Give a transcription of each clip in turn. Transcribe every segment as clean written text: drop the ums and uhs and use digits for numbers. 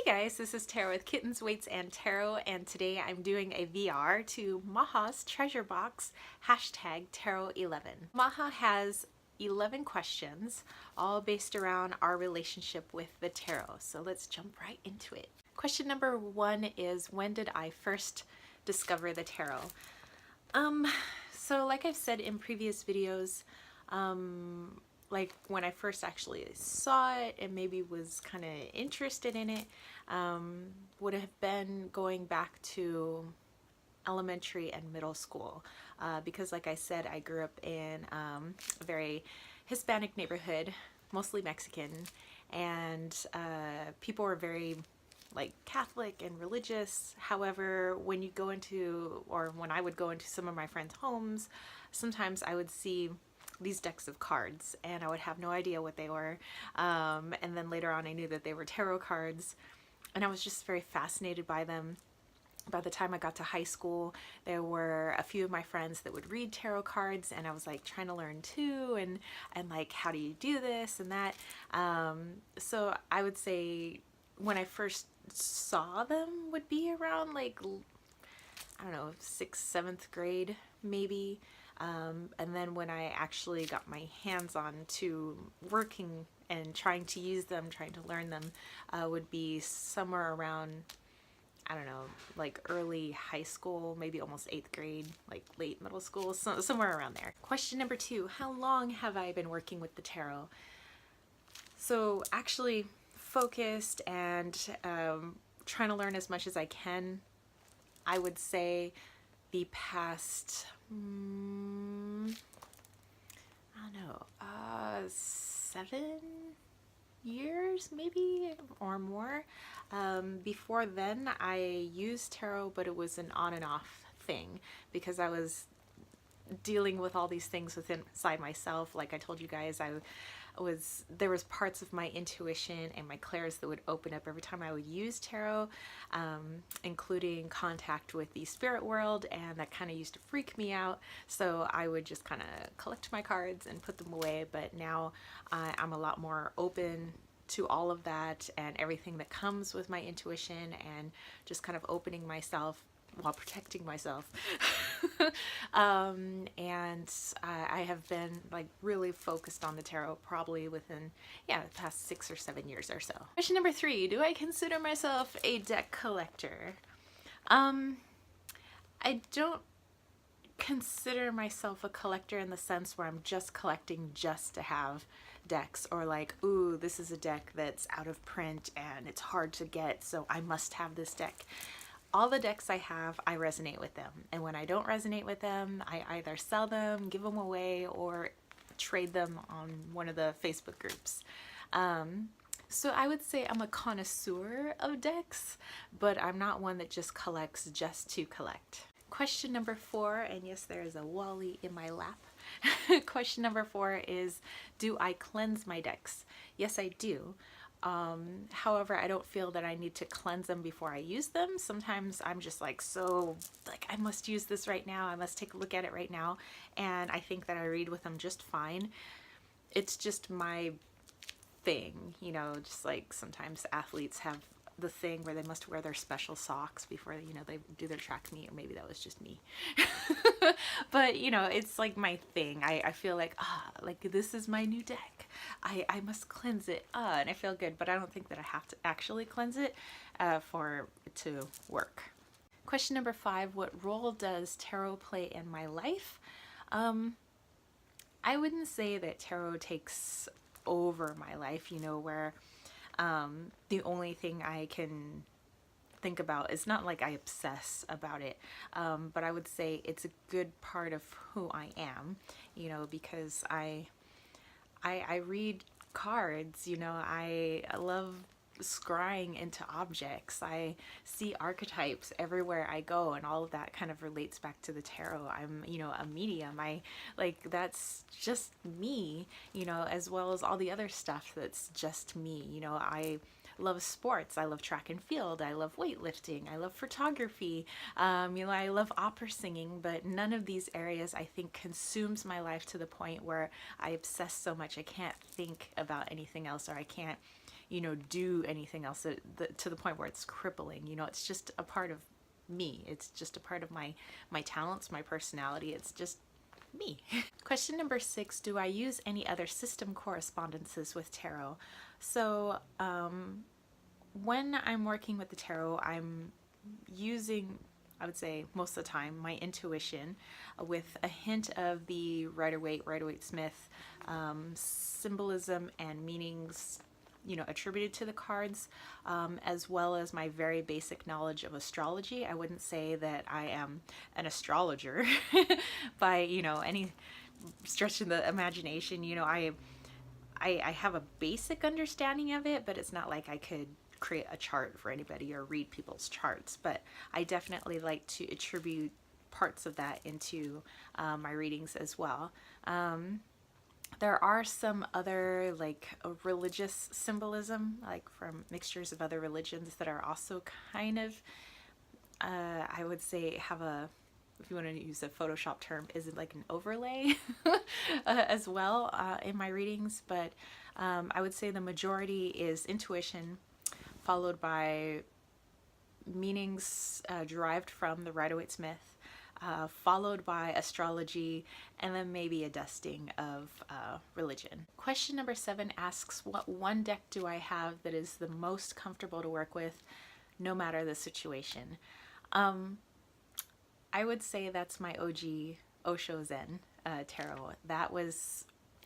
Hey guys, this is Tarot with Kittens, Weights, and Tarot, and today I'm doing a VR to Maha's treasure box, hashtag Tarot 11. Maha has 11 questions, all based around our relationship with the tarot. So let's jump right into it. Question number 1 is, when did I first discover the tarot? So like I've said in previous videos, like when I first actually saw it and maybe was kind of interested in it, would have been going back to elementary and middle school, because like I said, I grew up in a very Hispanic neighborhood, mostly Mexican, and people were very like Catholic and religious. However, when you go into, or when I would go into some of my friends' homes, sometimes I would see these decks of cards and I would have no idea what they were, and then later on I knew that they were tarot cards, and I was just very fascinated by them. By the time I got to high school, there were a few of my friends that would read tarot cards, and I was like trying to learn too, and like, how do you do this and that. So I would say when I first saw them would be around like, I don't know, 6th, 7th grade maybe. And then when I actually got my hands on to working and trying to use them, trying to learn them, would be somewhere around, I don't know, like early high school, maybe almost 8th grade, like late middle school, so somewhere around there. Question number 2, how long have I been working with the tarot? So actually focused and trying to learn as much as I can, I would say the past, I don't know, 7 years maybe or more. Before then I used tarot, but it was an on and off thing because I was dealing with all these things inside myself. Like I told you guys, there was parts of my intuition and my clairs that would open up every time I would use tarot, including contact with the spirit world, and that kind of used to freak me out. So I would just kind of collect my cards and put them away. But now I'm a lot more open to all of that and everything that comes with my intuition, and just kind of opening myself while protecting myself. And I have been like really focused on the tarot probably within, the past 6 or 7 years or so. Question number 3, do I consider myself a deck collector? I don't consider myself a collector in the sense where I'm just collecting just to have decks, or like, ooh, this is a deck that's out of print and it's hard to get, so I must have this deck. All the decks I have, I resonate with them. And when I don't resonate with them, I either sell them, give them away, or trade them on one of the Facebook groups. So I would say I'm a connoisseur of decks, but I'm not one that just collects just to collect. Question number 4, and yes, there is a Wally in my lap. Question number 4 is, do I cleanse my decks? Yes, I do. However, I don't feel that I need to cleanse them before I use them. Sometimes I'm just like, so like, I must use this right now. I must take a look at it right now. And I think that I read with them just fine. It's just my thing, you know, just like sometimes athletes have the thing where they must wear their special socks before, you know, they do their track meet, or maybe that was just me. But you know, it's like my thing. I feel like, like this is my new deck. I must cleanse it, and I feel good, but I don't think that I have to actually cleanse it for it to work. Question number 5, what role does tarot play in my life? I wouldn't say that tarot takes over my life, you know, where the only thing I can think about, it's not like I obsess about it, but I would say it's a good part of who I am, you know, because I read cards, you know, I love scrying into objects. I see archetypes everywhere I go, and all of that kind of relates back to the tarot. I'm, you know, a medium. Like, that's just me, you know, as well as all the other stuff that's just me. You know, I love sports. I love track and field. I love weightlifting. I love photography. You know, I love opera singing, but none of these areas I think consumes my life to the point where I obsess so much I can't think about anything else, or I can't, you know, do anything else to the point where it's crippling. You know, it's just a part of me. It's just a part of my talents, my personality. It's just me. Question number 6, do I use any other system correspondences with tarot? So when I'm working with the tarot, I'm using, I would say most of the time, my intuition with a hint of the Rider-Waite-Smith symbolism and meanings, you know, attributed to the cards, as well as my very basic knowledge of astrology. I wouldn't say that I am an astrologer by, you know, any stretch of the imagination. You know, I have a basic understanding of it, but it's not like I could create a chart for anybody or read people's charts. But I definitely like to attribute parts of that into my readings as well. There are some other like religious symbolism, like from mixtures of other religions, that are also kind of, I would say, have a, if you want to use a Photoshop term, is it like an overlay as well in my readings. But I would say the majority is intuition, followed by meanings derived from the Rider-Waite-Smith, followed by astrology, and then maybe a dusting of religion. Question number 7 asks, what one deck do I have that is the most comfortable to work with no matter the situation? I would say that's my OG Osho Zen tarot.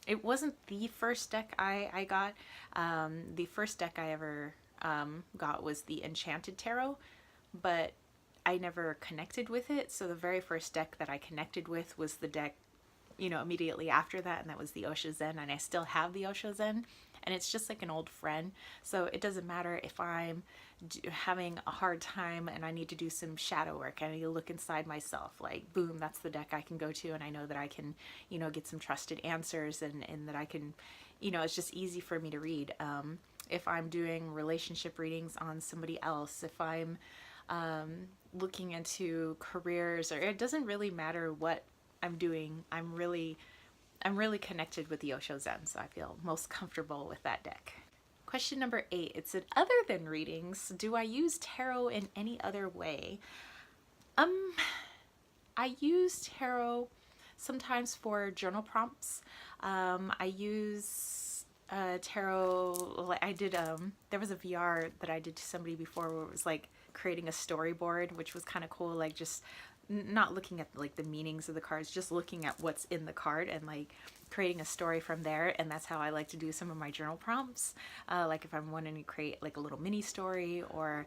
It wasn't the first deck I got. The first deck I ever got was the Enchanted Tarot, but I never connected with it. So the very first deck that I connected with was the deck, you know, immediately after that, and that was the Osho Zen, and I still have the Osho Zen, and it's just like an old friend. So it doesn't matter if I'm having a hard time and I need to do some shadow work, I need to look inside myself, like boom, that's the deck I can go to, and I know that I can, you know, get some trusted answers, and that I can, you know, it's just easy for me to read. If I'm doing relationship readings on somebody else, if I'm looking into careers, or it doesn't really matter what I'm doing, I'm really connected with the Osho Zen, so I feel most comfortable with that deck. Question number 8, it said, other than readings, do I use tarot in any other way? I use tarot sometimes for journal prompts. I use tarot, I did, there was a VR that I did to somebody before where it was like creating a storyboard, which was kind of cool, like just not looking at like the meanings of the cards, just looking at what's in the card and like creating a story from there. And that's how I like to do some of my journal prompts, like if I'm wanting to create like a little mini story, or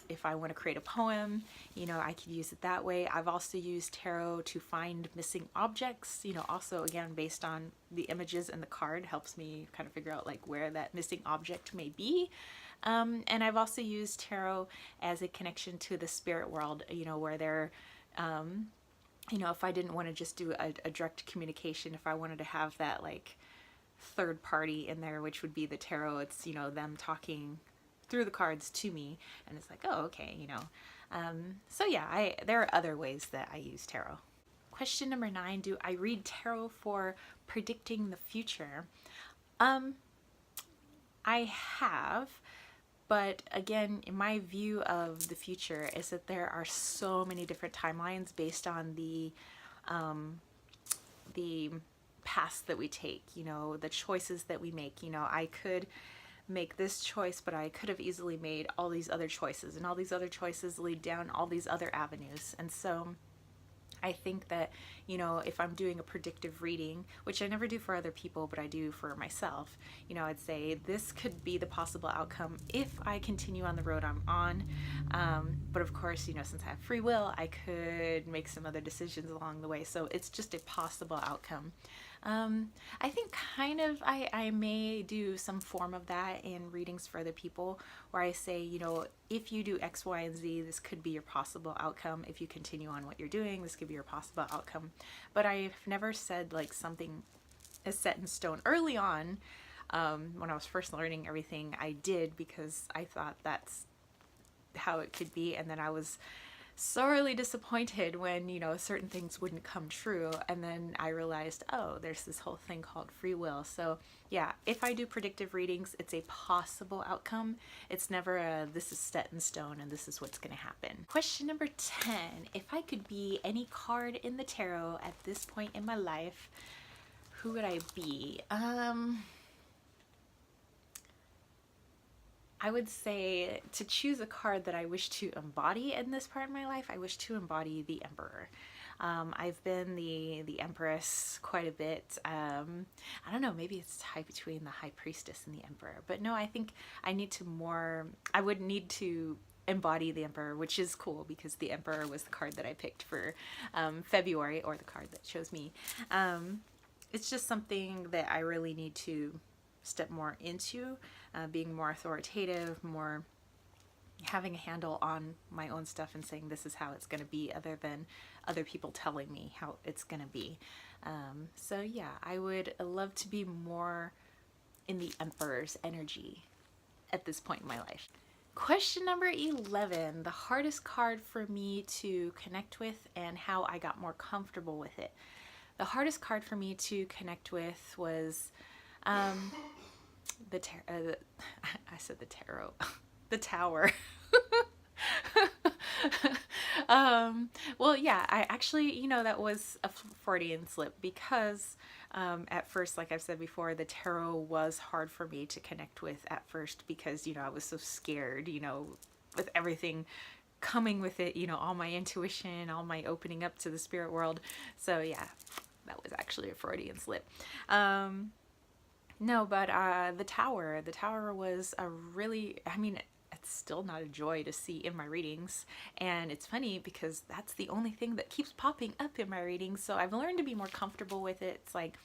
if I want to create a poem, you know, I could use it that way. I've also used tarot to find missing objects, you know, also again based on the images in the card, helps me kind of figure out like where that missing object may be. And I've also used tarot as a connection to the spirit world, you know, where they're, you know, if I didn't want to just do a direct communication, if I wanted to have that like third party in there, which would be the tarot, it's, you know, them talking through the cards to me, and it's like, oh, okay, you know. So yeah, there are other ways that I use tarot. Question number 9, do I read tarot for predicting the future? I have. But again, in my view of the future is that there are so many different timelines based on the paths that we take, you know, the choices that we make. You know, I could make this choice, but I could have easily made all these other choices, and all these other choices lead down all these other avenues. And so I think that, you know, if I'm doing a predictive reading, which I never do for other people, but I do for myself, you know, I'd say this could be the possible outcome if I continue on the road I'm on. But of course, you know, since I have free will, I could make some other decisions along the way. So it's just a possible outcome. I think kind of I may do some form of that in readings for other people, where I say, you know, if you do X, Y, and Z, this could be your possible outcome. If you continue on what you're doing, this could be your possible outcome. But I've never said like something is set in stone. Early on, when I was first learning everything, I did, because I thought that's how it could be. And then I was sorely disappointed when, you know, certain things wouldn't come true. And then I realized, oh, there's this whole thing called free will. So yeah, if I do predictive readings, it's a possible outcome. It's never a this is set in stone and this is what's going to happen. Question number 10. If I could be any card in the tarot at this point in my life, who would I be? I would say to choose a card that I wish to embody in this part of my life, I wish to embody the Emperor. I've been the Empress quite a bit. I don't know, maybe it's tied between the High Priestess and the Emperor. But no, I think I would need to embody the Emperor, which is cool because the Emperor was the card that I picked for February, or the card that chose me. It's just something that I really need to step more into, being more authoritative, more having a handle on my own stuff and saying this is how it's going to be, other than other people telling me how it's going to be. So yeah, I would love to be more in the Emperor's energy at this point in my life. Question number 11, the hardest card for me to connect with and how I got more comfortable with it. The hardest card for me to connect with was I said the tarot, the Tower. Well, yeah, I actually, you know, that was a Freudian slip because at first, like I've said before, the tarot was hard for me to connect with at first because, you know, I was so scared, you know, with everything coming with it, you know, all my intuition, all my opening up to the spirit world. So yeah, that was actually a Freudian slip. No, but the Tower was a really, I mean, it's still not a joy to see in my readings. And it's funny because that's the only thing that keeps popping up in my readings. So I've learned to be more comfortable with it. It's like,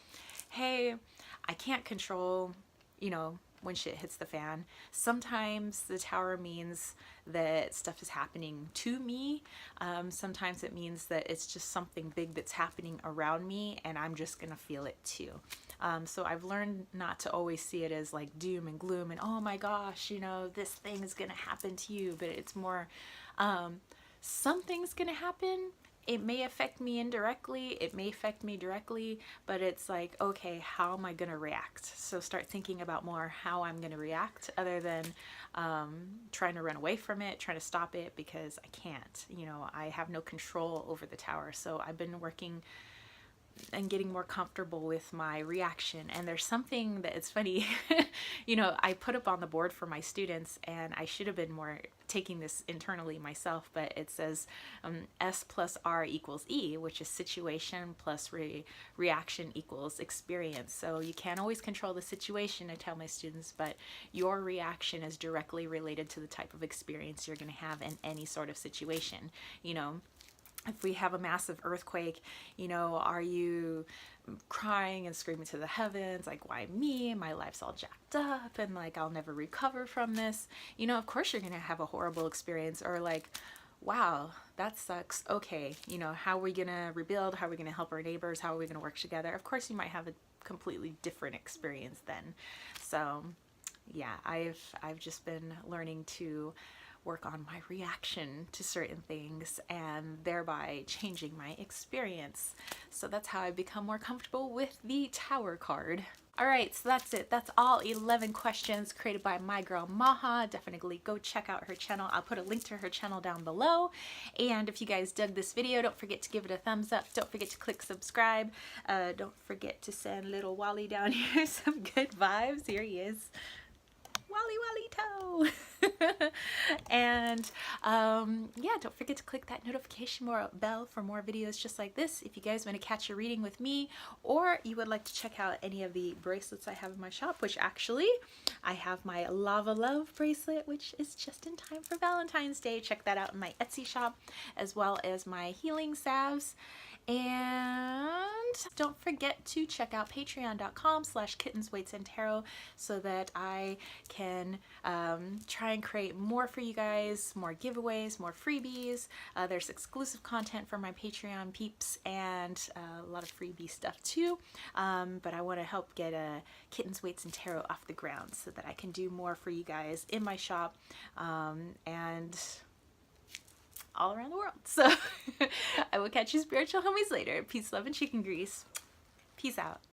hey, I can't control, you know, when shit hits the fan. Sometimes the Tower means that stuff is happening to me. Sometimes it means that it's just something big that's happening around me and I'm just gonna feel it too. So I've learned not to always see it as like doom and gloom and oh my gosh, you know, this thing is gonna happen to you, but it's more something's gonna happen. It may affect me indirectly, it may affect me directly, but it's like, okay, how am I gonna react? So start thinking about more how I'm gonna react, other than trying to run away from it, trying to stop it, because I can't. You know, I have no control over the Tower. So I've been working and getting more comfortable with my reaction. And there's something that it's funny, you know, I put up on the board for my students, and I should have been more taking this internally myself, but it says S plus R equals E, which is situation plus reaction equals experience. So you can't always control the situation, I tell my students, but your reaction is directly related to the type of experience you're going to have in any sort of situation. You know, if we have a massive earthquake, you know, are you crying and screaming to the heavens, like, why me? My life's all jacked up and like, I'll never recover from this. You know, of course you're going to have a horrible experience, or like, wow, that sucks. Okay, you know, how are we going to rebuild? How are we going to help our neighbors? How are we going to work together? Of course you might have a completely different experience then. So yeah, I've just been learning to work on my reaction to certain things and thereby changing my experience. So that's how I become more comfortable with the Tower card. All right, so that's it. That's all 11 questions created by my girl Maha. Definitely go check out her channel. I'll put a link to her channel down below. And if you guys dug this video, don't forget to give it a thumbs up. Don't forget to click subscribe. Don't forget to send little Wally down here some good vibes. Here he is. Wally toe. And yeah, don't forget to click that notification bell for more videos just like this if you guys want to catch a reading with me, or you would like to check out any of the bracelets I have in my shop, which actually I have my Lava Love bracelet, which is just in time for Valentine's Day. Check that out in my Etsy shop, as well as my healing salves. And don't forget to check out patreon.com/kittens, weights, and tarot, so that I can try and create more for you guys, more giveaways, more freebies. There's exclusive content for my Patreon peeps and a lot of freebie stuff too. But I want to help get Kittens, Weights, and Tarot off the ground so that I can do more for you guys in my shop. And all around the world. So I will catch you spiritual homies later. Peace, love, and chicken grease. Peace out.